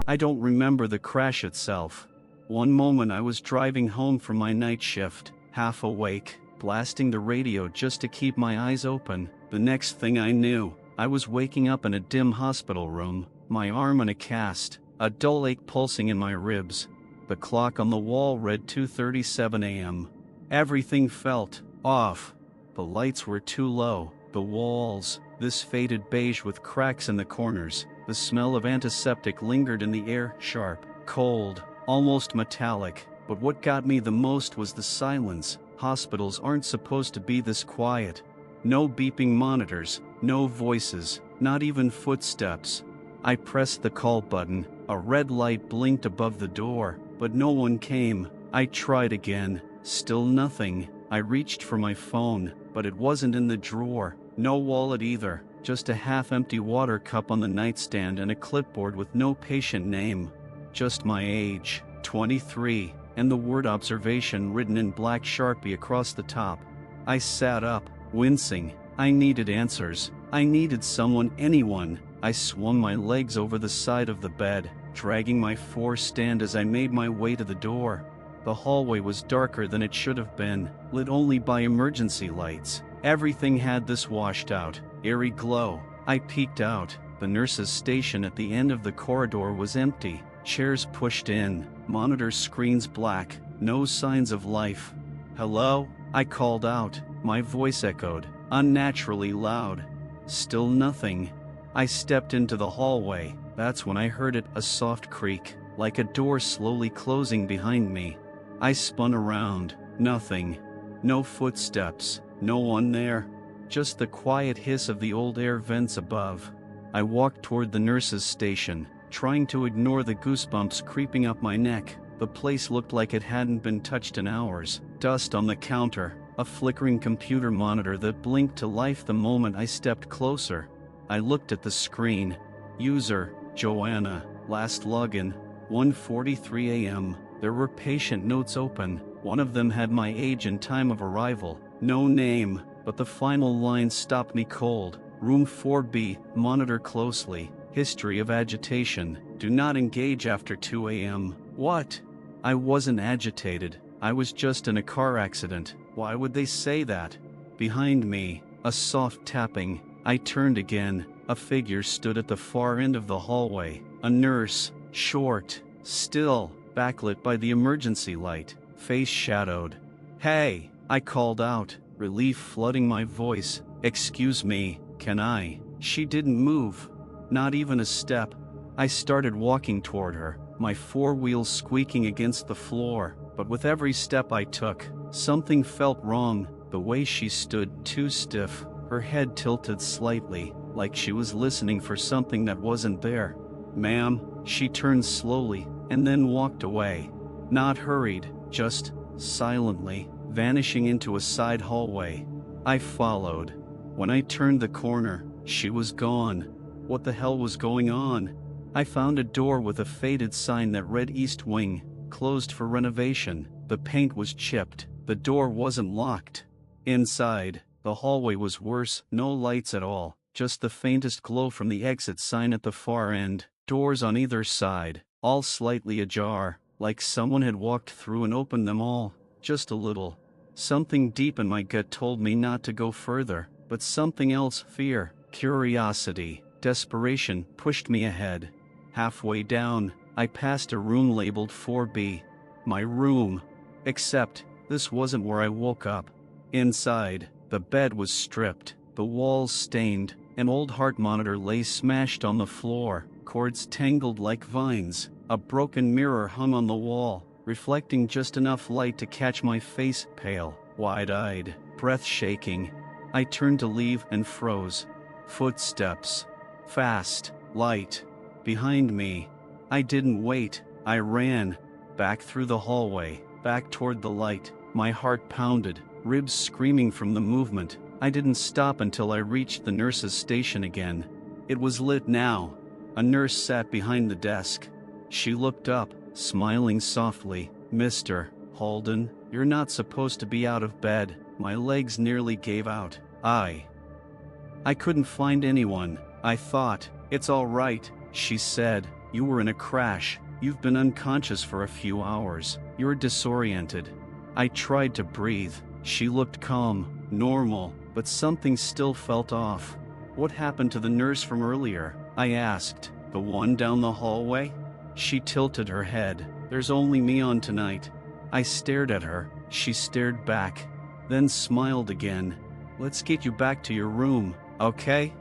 I don't remember the crash itself. One moment I was driving home from my night shift, half awake, blasting the radio just to keep my eyes open. The next thing I knew, I was waking up in a dim hospital room, my arm in a cast, a dull ache pulsing in my ribs. The clock on the wall read 2:37 a.m. Everything felt off. The lights were too low, the walls, this faded beige with cracks in the corners. The smell of antiseptic lingered in the air, sharp, cold, almost metallic. But what got me the most was the silence. Hospitals aren't supposed to be this quiet. No beeping monitors, no voices, not even footsteps. I pressed the call button, a red light blinked above the door, but no one came. I tried again, still nothing. I reached for my phone, but it wasn't in the drawer. No wallet either, just a half-empty water cup on the nightstand and a clipboard with no patient name. Just my age, 23, and the word observation written in black Sharpie across the top. I sat up, wincing. I needed answers. I needed someone, anyone. I swung my legs over the side of the bed, dragging my forestand as I made my way to the door. The hallway was darker than it should have been, lit only by emergency lights. Everything had this washed out, eerie glow. I peeked out. The nurse's station at the end of the corridor was empty, chairs pushed in, monitor screens black, no signs of life. "Hello?" I called out. My voice echoed, unnaturally loud. Still nothing. I stepped into the hallway. That's when I heard it, a soft creak, like a door slowly closing behind me. I spun around. Nothing. No footsteps. No one there. Just the quiet hiss of the old air vents above. I walked toward the nurse's station, trying to ignore the goosebumps creeping up my neck. The place looked like it hadn't been touched in hours. Dust on the counter, a flickering computer monitor that blinked to life the moment I stepped closer. I looked at the screen. User, Joanna, last login, 1:43 a.m. There were patient notes open. One of them had my age and time of arrival. No name, but the final line stopped me cold. Room 4B, monitor closely. History of agitation. Do not engage after 2 a.m. What? I wasn't agitated. I was just in a car accident. Why would they say that? Behind me, a soft tapping. I turned again. A figure stood at the far end of the hallway. A nurse, short, still, backlit by the emergency light, face shadowed. "Hey!" I called out, relief flooding my voice. "Excuse me, can I?" She didn't move. Not even a step. I started walking toward her, my four wheels squeaking against the floor, but with every step I took, something felt wrong. The way she stood, too stiff, her head tilted slightly, like she was listening for something that wasn't there. "Ma'am," she turned slowly, and then walked away. Not hurried, just silently, vanishing into a side hallway. I followed. When I turned the corner, she was gone. What the hell was going on? I found a door with a faded sign that read East Wing, closed for renovation. The paint was chipped. The door wasn't locked. Inside, the hallway was worse, no lights at all, just the faintest glow from the exit sign at the far end. Doors on either side, all slightly ajar, like someone had walked through and opened them all, just a little. Something deep in my gut told me not to go further, but something else, fear, curiosity, desperation, pushed me ahead. Halfway down, I passed a room labeled 4B. My room. Except, this wasn't where I woke up. Inside, the bed was stripped, the walls stained, an old heart monitor lay smashed on the floor, cords tangled like vines. A broken mirror hung on the wall, reflecting just enough light to catch my face, pale, wide-eyed, breath shaking. I turned to leave and froze. Footsteps. Fast, light. Behind me. I didn't wait. I ran. Back through the hallway, back toward the light. My heart pounded, ribs screaming from the movement. I didn't stop until I reached the nurse's station again. It was lit now. A nurse sat behind the desk. She looked up, smiling softly. "Mr. Holden, you're not supposed to be out of bed." My legs nearly gave out. I couldn't find anyone. I thought. "It's all right," she said. You were in a crash. You've been unconscious for a few hours. You're disoriented." I tried to breathe. She looked calm, normal, but something still felt off. "What happened to the nurse from earlier?" I asked. "The one down the hallway?" She tilted her head. "There's only me on tonight." I stared at her. She stared back, then smiled again. "Let's get you back to your room, okay?"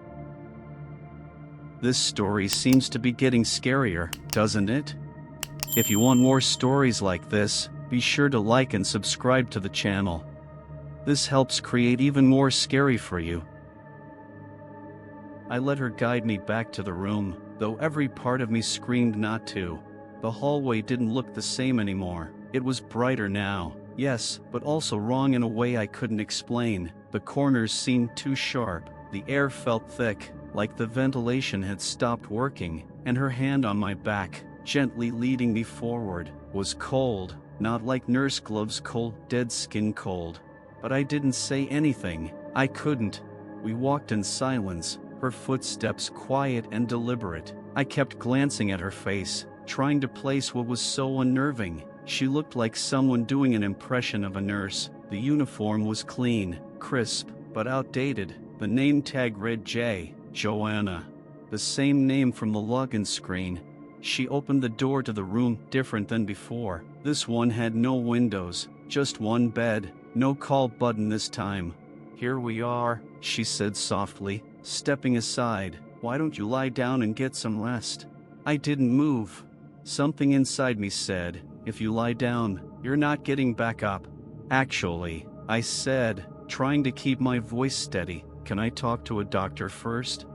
This story seems to be getting scarier, doesn't it? If you want more stories like this, be sure to like and subscribe to the channel. This helps create even more scary for you. I let her guide me back to the room, though every part of me screamed not to. The hallway didn't look the same anymore. It was brighter now, yes, but also wrong in a way I couldn't explain. The corners seemed too sharp. The air felt thick, like the ventilation had stopped working, and her hand on my back, gently leading me forward, was cold, not like nurse gloves cold, dead skin cold. But I didn't say anything. I couldn't. We walked in silence, her footsteps quiet and deliberate. I kept glancing at her face, trying to place what was so unnerving. She looked like someone doing an impression of a nurse. The uniform was clean, crisp, but outdated. The name tag read Joanna. The same name from the login screen. She opened the door to the room, different than before. This one had no windows, just one bed, no call button this time. "Here we are," she said softly, stepping aside. "Why don't you lie down and get some rest?" I didn't move. Something inside me said, "If you lie down, you're not getting back up." "Actually," I said, trying to keep my voice steady, "can I talk to a doctor first?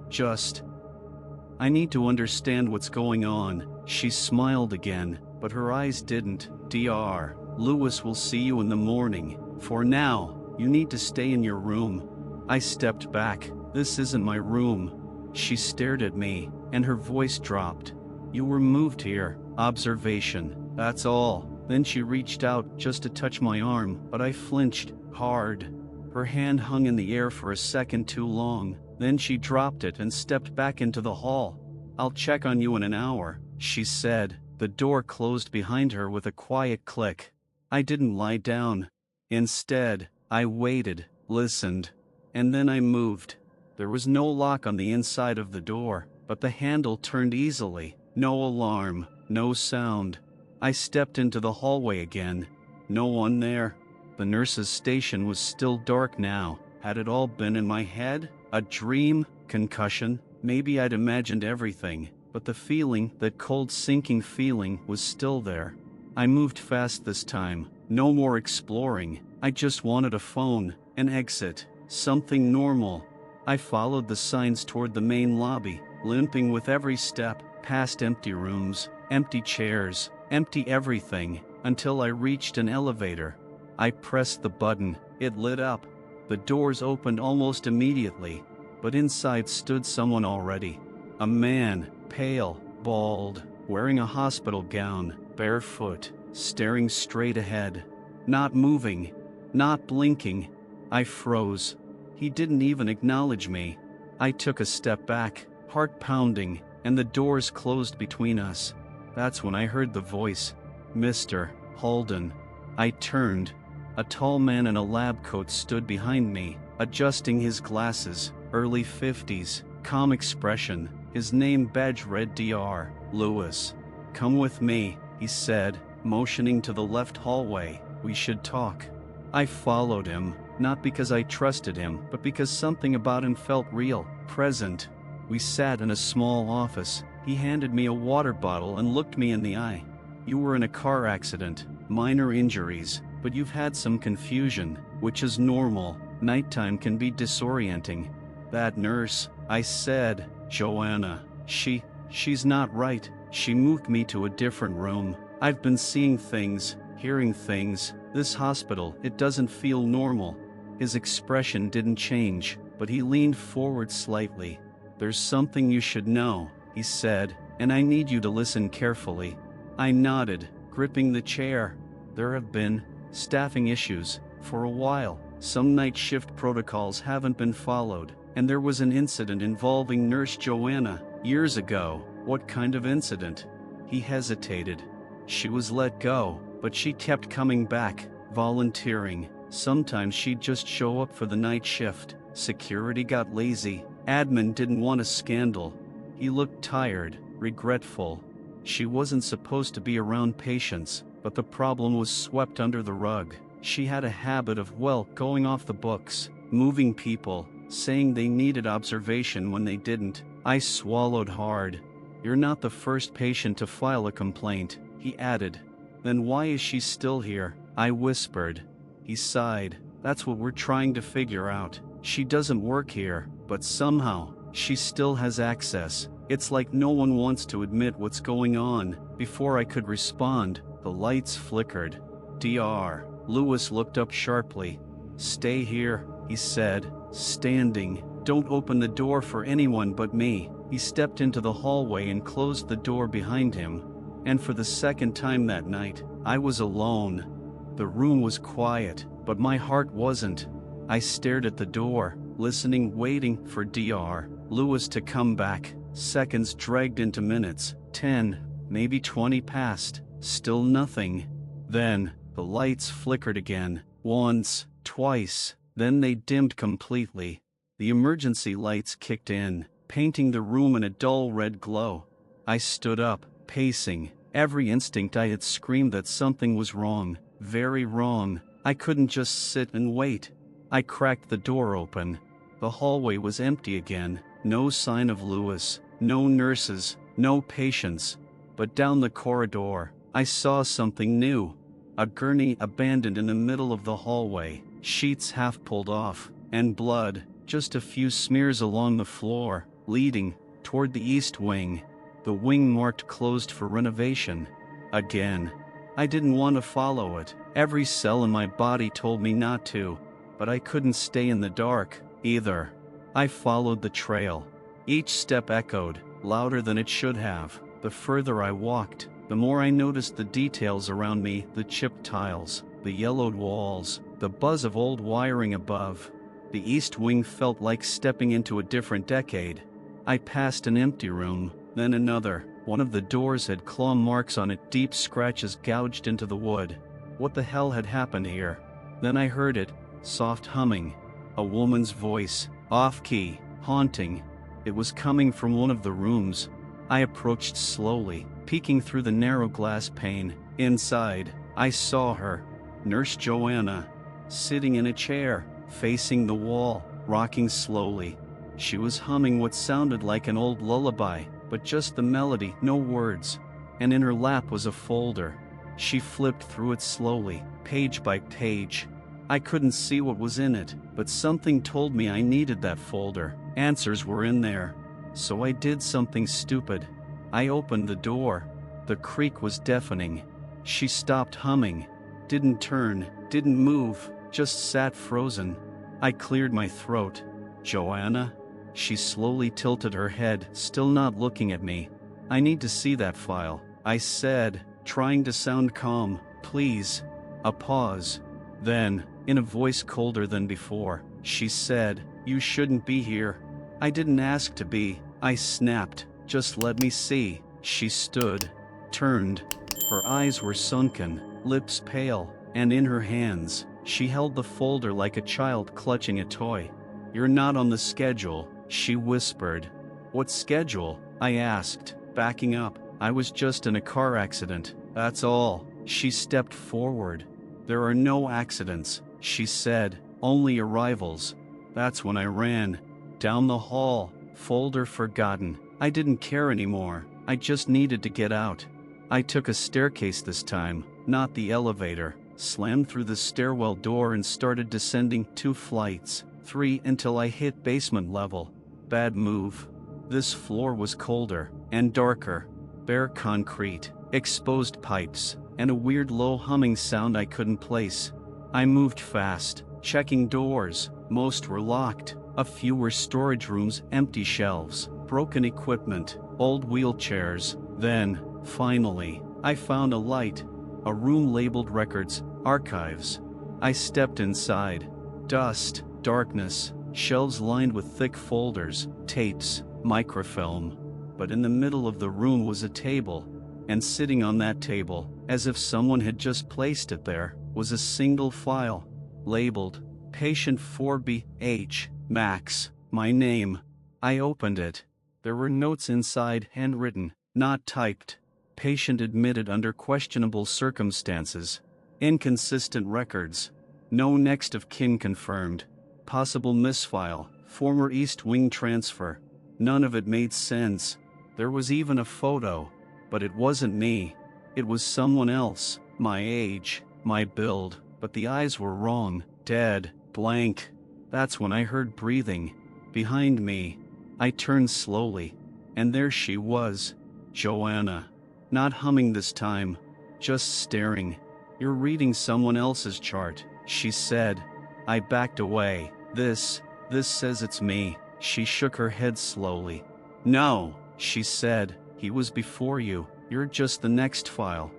I need to understand what's going on." She smiled again, but her eyes didn't. "Dr. Lewis will see you in the morning. For now, you need to stay in your room." I stepped back. "This isn't my room." She stared at me, and her voice dropped. "You were moved here. Observation. That's all." Then she reached out just to touch my arm, but I flinched hard. Her hand hung in the air for a second too long. Then she dropped it and stepped back into the hall. "I'll check on you in an hour," she said. The door closed behind her with a quiet click. I didn't lie down. Instead, I waited, listened, and then I moved. There was no lock on the inside of the door, but the handle turned easily. No alarm, no sound. I stepped into the hallway again. No one there. The nurse's station was still dark now. Had it all been in my head? A dream? Concussion? Maybe I'd imagined everything, but the feeling, that cold sinking feeling, was still there. I moved fast this time. No more exploring. I just wanted a phone, an exit, something normal. I followed the signs toward the main lobby, limping with every step, past empty rooms, empty chairs, empty everything, until I reached an elevator. I pressed the button. It lit up. The doors opened almost immediately, but inside stood someone already. A man, pale, bald, wearing a hospital gown, barefoot, staring straight ahead. Not moving, not blinking. I froze. He didn't even acknowledge me. I took a step back, heart pounding, and the doors closed between us. That's when I heard the voice. "Mr. Holden." I turned. A tall man in a lab coat stood behind me, adjusting his glasses, early 50s, calm expression. His name badge read Dr. Lewis. "Come with me," he said, motioning to the left hallway. "We should talk." I followed him, not because I trusted him, but because something about him felt real, present. We sat in a small office. He handed me a water bottle and looked me in the eye. "You were in a car accident, minor injuries, but you've had some confusion, which is normal. Nighttime can be disorienting." "That nurse," I said, "Joanna, she's not right." She moved me to a different room. "I've been seeing things, hearing things. This hospital, it doesn't feel normal." His expression didn't change, but he leaned forward slightly. "There's something you should know," he said, "and I need you to listen carefully." I nodded, gripping the chair. "There have been staffing issues for a while. Some night shift protocols haven't been followed, and there was an incident involving Nurse Joanna years ago. What kind of incident? He hesitated. She was let go, but she kept coming back, volunteering. Sometimes she'd just show up for the night shift. Security got lazy. Admin didn't want a scandal. He looked tired, regretful. She wasn't supposed to be around patients, but the problem was swept under the rug. She had a habit of, going off the books, moving people, saying they needed observation when they didn't. I swallowed hard. You're not the first patient to file a complaint, he added. Then why is she still here? I whispered. He sighed. That's what we're trying to figure out. She doesn't work here, but somehow, she still has access. It's like no one wants to admit what's going on. Before I could respond, the lights flickered. Dr. Lewis looked up sharply. Stay here, he said, standing. Don't open the door for anyone but me. He stepped into the hallway and closed the door behind him. And for the second time that night, I was alone. The room was quiet, but my heart wasn't. I stared at the door, listening, waiting for Dr. Lewis to come back. Seconds dragged into minutes. 10, maybe 20 passed. Still nothing. Then, the lights flickered again. Once, twice. Then they dimmed completely. The emergency lights kicked in, painting the room in a dull red glow. I stood up, pacing. Every instinct I had screamed that something was wrong, very wrong. I couldn't just sit and wait. I cracked the door open. The hallway was empty again. No sign of Lewis, no nurses, no patients. But down the corridor, I saw something new. A gurney abandoned in the middle of the hallway, sheets half pulled off, and blood, just a few smears along the floor, leading toward the east wing. The wing marked closed for renovation. Again. I didn't want to follow it. Every cell in my body told me not to, but I couldn't stay in the dark, either. I followed the trail. Each step echoed, louder than it should have. The further I walked, the more I noticed the details around me, the chipped tiles, the yellowed walls, the buzz of old wiring above. The east wing felt like stepping into a different decade. I passed an empty room, then another. One of the doors had claw marks on it, deep scratches gouged into the wood. What the hell had happened here? Then I heard it, soft humming. A woman's voice, off-key, haunting. It was coming from one of the rooms. I approached slowly, peeking through the narrow glass pane. Inside, I saw her, Nurse Joanna, sitting in a chair, facing the wall, rocking slowly. She was humming what sounded like an old lullaby, but just the melody, no words. And in her lap was a folder. She flipped through it slowly, page by page. I couldn't see what was in it, but something told me I needed that folder. Answers were in there. So I did something stupid. I opened the door. The creak was deafening. She stopped humming, didn't turn, didn't move, just sat frozen. I cleared my throat. Joanna? She slowly tilted her head, still not looking at me. I need to see that file, I said, trying to sound calm. Please. A pause. Then, in a voice colder than before, she said, You shouldn't be here. I didn't ask to be, I snapped. Just let me see. She stood, turned. Her eyes were sunken, lips pale, and in her hands, she held the folder like a child clutching a toy. You're not on the schedule, she whispered. What schedule? I asked, backing up. I was just in a car accident, that's all. She stepped forward. There are no accidents, she said, only arrivals. That's when I ran. Down the hall, folder forgotten. I didn't care anymore, I just needed to get out. I took a staircase this time, not the elevator, slammed through the stairwell door and started descending 2 flights, 3 until I hit basement level. Bad move. This floor was colder and darker. Bare concrete, exposed pipes, and a weird low humming sound I couldn't place. I moved fast, checking doors. Most were locked. A few were storage rooms, empty shelves, broken equipment, old wheelchairs. Then, finally, I found a light. A room labeled records, archives. I stepped inside. Dust, darkness, shelves lined with thick folders, tapes, microfilm. but in the middle of the room was a table, and sitting on that table, as if someone had just placed it there, was a single file, labeled Patient 4BH, Max, my name. I opened it. There were notes inside, handwritten, not typed. Patient admitted under questionable circumstances. Inconsistent records. No next of kin confirmed. Possible misfile, former East Wing transfer. None of it made sense. There was even a photo. But it wasn't me. It was someone else, my age, my build, but the eyes were wrong, dead, blank. That's when I heard breathing. Behind me. I turned slowly. And there she was. Joanna. Not humming this time. Just staring. You're reading someone else's chart, she said. I backed away. This says it's me. She shook her head slowly. No, she said. He was before you. You're just the next file.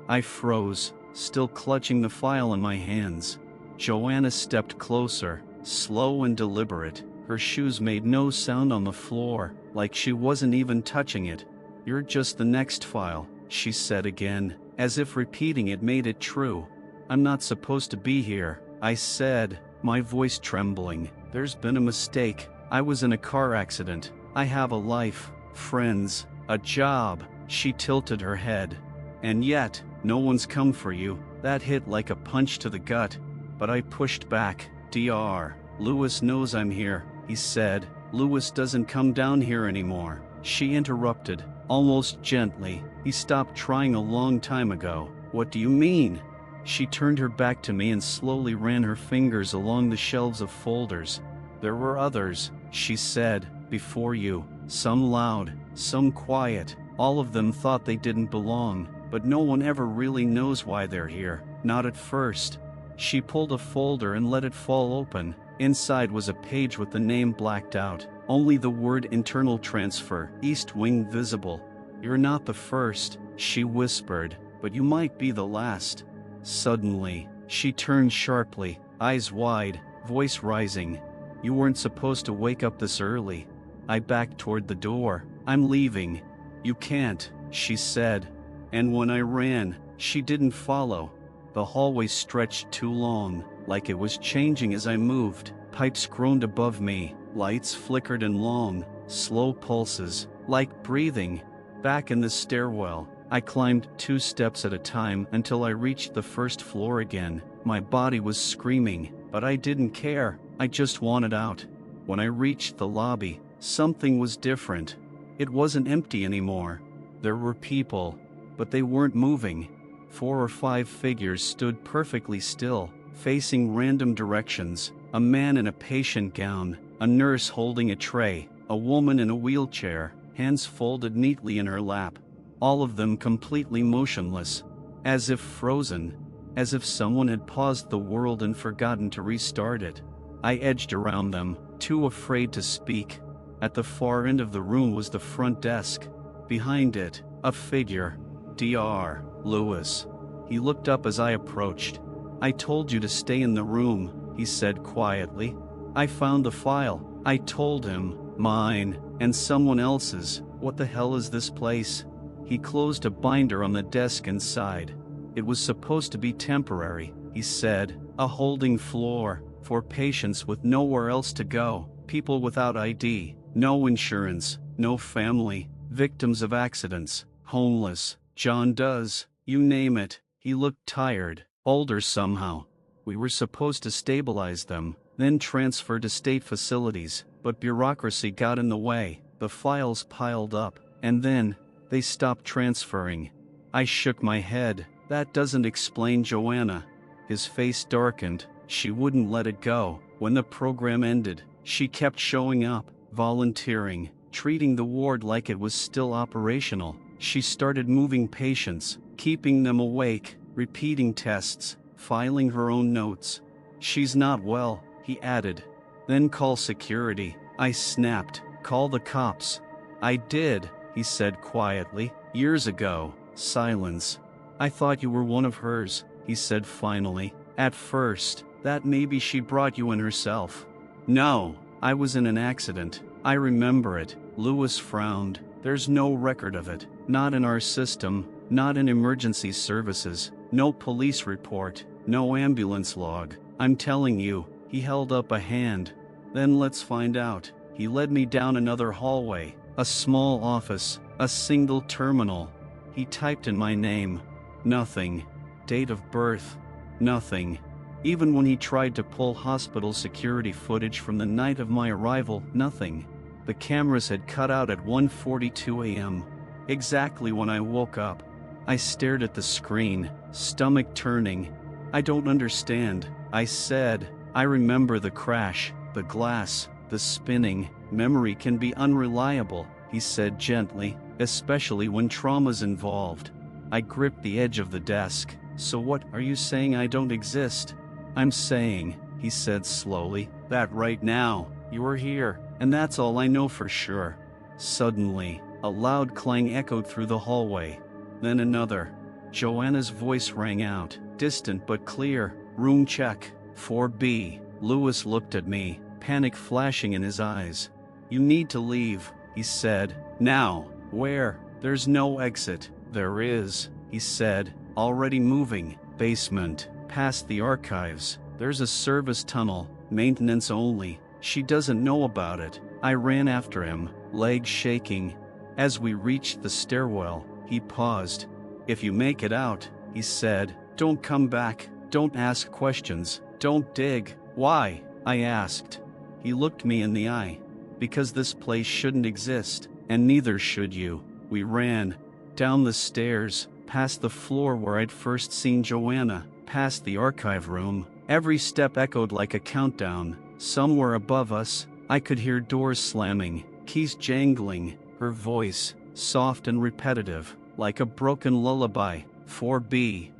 I froze, still clutching the file in my hands. Joanna stepped closer, slow and deliberate. Her shoes made no sound on the floor, like she wasn't even touching it. You're just the next file, she said again, as if repeating it made it true. I'm not supposed to be here, I said, my voice trembling. There's been a mistake. I was in a car accident. I have a life, friends, a job. She tilted her head. And yet, no one's come for you. That hit like a punch to the gut. But I pushed back. Dr. Lewis knows I'm here, he said. Lewis doesn't come down here anymore. She interrupted, almost gently. He stopped trying a long time ago. What do you mean? She turned her back to me and slowly ran her fingers along the shelves of folders. There were others, she said, before you. Some loud, some quiet. All of them thought they didn't belong, but no one ever really knows why they're here. Not at first. She pulled a folder and let it fall open. Inside was a page with the name blacked out. Only the word internal transfer, East Wing visible. You're not the first, she whispered, but you might be the last. Suddenly, she turned sharply, eyes wide, voice rising. You weren't supposed to wake up this early. I backed toward the door. I'm leaving. You can't, she said. And when I ran, she didn't follow. The hallway stretched too long, like it was changing as I moved. Pipes groaned above me, lights flickered in long, slow pulses, like breathing. Back in the stairwell, I climbed 2 steps at a time until I reached the first floor again. My body was screaming, but I didn't care. I just wanted out. When I reached the lobby, something was different. It wasn't empty anymore. There were people, but they weren't moving. 4 or 5 figures stood perfectly still, facing random directions. A man in a patient gown, a nurse holding a tray, a woman in a wheelchair, hands folded neatly in her lap. All of them completely motionless, as if frozen, as if someone had paused the world and forgotten to restart it. I edged around them, too afraid to speak. At the far end of the room was the front desk. Behind it, a figure. Dr. Lewis. He looked up as I approached. I told you to stay in the room, he said quietly. I found the file. I told him, mine, and someone else's. What the hell is this place? He closed a binder on the desk and sighed. It was supposed to be temporary, he said. A holding floor, for patients with nowhere else to go. People without ID, no insurance, no family, victims of accidents, homeless. John does, you name it. He looked tired, older somehow. We were supposed to stabilize them, then transfer to state facilities, but bureaucracy got in the way. The files piled up, and then they stopped transferring. I shook my head. That doesn't explain Joanna. His face darkened. She wouldn't let it go. When the program ended, she kept showing up, volunteering, treating the ward like it was still operational. She started moving patients, keeping them awake, repeating tests, filing her own notes. She's not well, he added. Then call security. I snapped. Call the cops. I did, he said quietly. Years ago. Silence. I thought you were one of hers, he said finally. At first, that maybe she brought you in herself. No, I was in an accident. I remember it. Lewis frowned. There's no record of it, not in our system, not in emergency services, no police report, no ambulance log. I'm telling you. He held up a hand. Then let's find out. He led me down another hallway, a small office, a single terminal. He typed in my name. Nothing. Date of birth. Nothing. Even when he tried to pull hospital security footage from the night of my arrival, nothing. The cameras had cut out at 1:42 a.m., exactly when I woke up. I stared at the screen, stomach turning. I don't understand, I said. I remember the crash, the glass, the spinning. Memory can be unreliable, he said gently, especially when trauma's involved. I gripped the edge of the desk. So what are you saying? I don't exist? I'm saying, he said slowly, that right now, you are here, and that's all I know for sure. Suddenly, a loud clang echoed through the hallway. Then another. Joanna's voice rang out, distant but clear. Room check, 4B. Lewis looked at me, panic flashing in his eyes. You need to leave, he said. Now. Where? There's no exit. There is, he said, already moving. Basement, past the archives. There's a service tunnel, maintenance only. She doesn't know about it. I ran after him, legs shaking. As we reached the stairwell, he paused. If you make it out, he said, don't come back, don't ask questions, don't dig. Why? I asked. He looked me in the eye. Because this place shouldn't exist, and neither should you. We ran. Down the stairs, past the floor where I'd first seen Joanna, past the archive room. Every step echoed like a countdown. Somewhere above us, I could hear doors slamming, keys jangling, her voice, soft and repetitive, like a broken lullaby. 4B.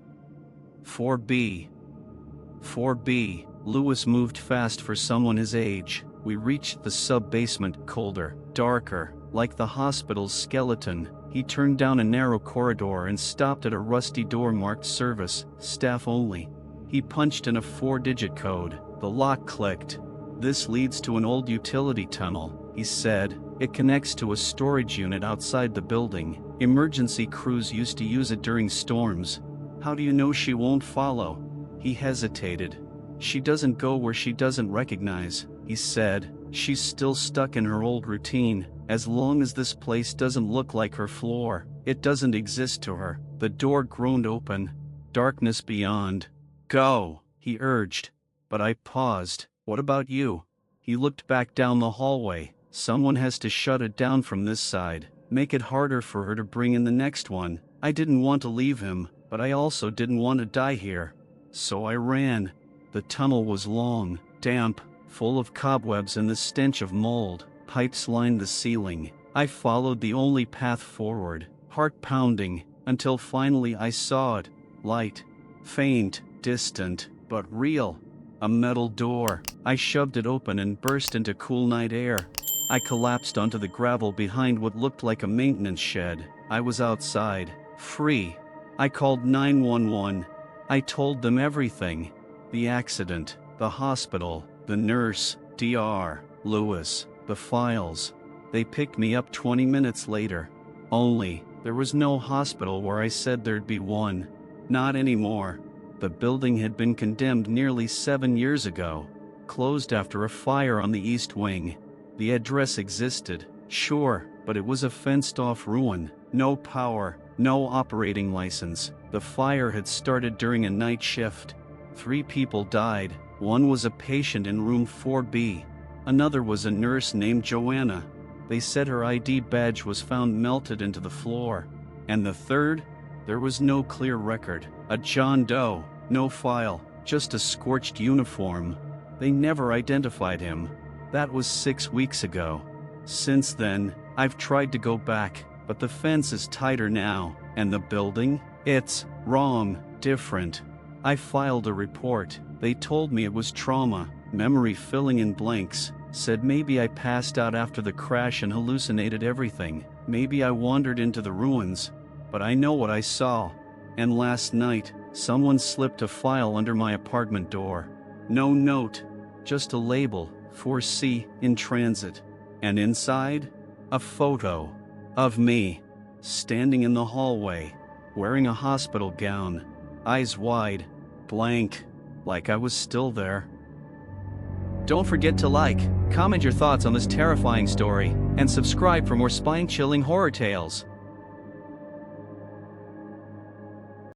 4B. 4B. Lewis moved fast for someone his age. We reached the sub-basement, colder, darker, like the hospital's skeleton. He turned down a narrow corridor and stopped at a rusty door marked service, staff only. He punched in a 4-digit code. The lock clicked. This leads to an old utility tunnel, he said. It connects to a storage unit outside the building. Emergency crews used to use it during storms. How do you know she won't follow? He hesitated. She doesn't go where she doesn't recognize, he said. She's still stuck in her old routine. As long as this place doesn't look like her floor, it doesn't exist to her. The door groaned open. Darkness beyond. Go, he urged. But I paused. What about you? He looked back down the hallway. Someone has to shut it down from this side. Make it harder for her to bring in the next one. I didn't want to leave him, but I also didn't want to die here. So I ran. The tunnel was long, damp, full of cobwebs and the stench of mold. Pipes lined the ceiling. I followed the only path forward, heart pounding, until finally I saw it. Light. Faint, distant, but real. A metal door. I shoved it open and burst into cool night air. I collapsed onto the gravel behind what looked like a maintenance shed. I was outside, free. I called 911. I told them everything. The accident, the hospital, the nurse, Dr. Lewis, the files. They picked me up 20 minutes later. Only, there was no hospital where I said there'd be one. Not anymore. The building had been condemned nearly 7 years ago. Closed after a fire on the east wing. The address existed, sure, but it was a fenced-off ruin. No power, no operating license. The fire had started during a night shift. 3 people died. One was a patient in room 4B. Another was a nurse named Joanna. They said her ID badge was found melted into the floor. And the third? There was no clear record. A John Doe, no file, just a scorched uniform. They never identified him. That was 6 weeks ago. Since then, I've tried to go back, but the fence is tighter now. And the building? It's wrong, different. I filed a report. They told me it was trauma, memory filling in blanks. Said maybe I passed out after the crash and hallucinated everything. Maybe I wandered into the ruins. But I know what I saw. And last night, someone slipped a file under my apartment door. No note, just a label, 4C, in transit. And inside? A photo. Of me, standing in the hallway, wearing a hospital gown, eyes wide, blank, like I was still there. Don't forget to like, comment your thoughts on this terrifying story, and subscribe for more spine-chilling horror tales.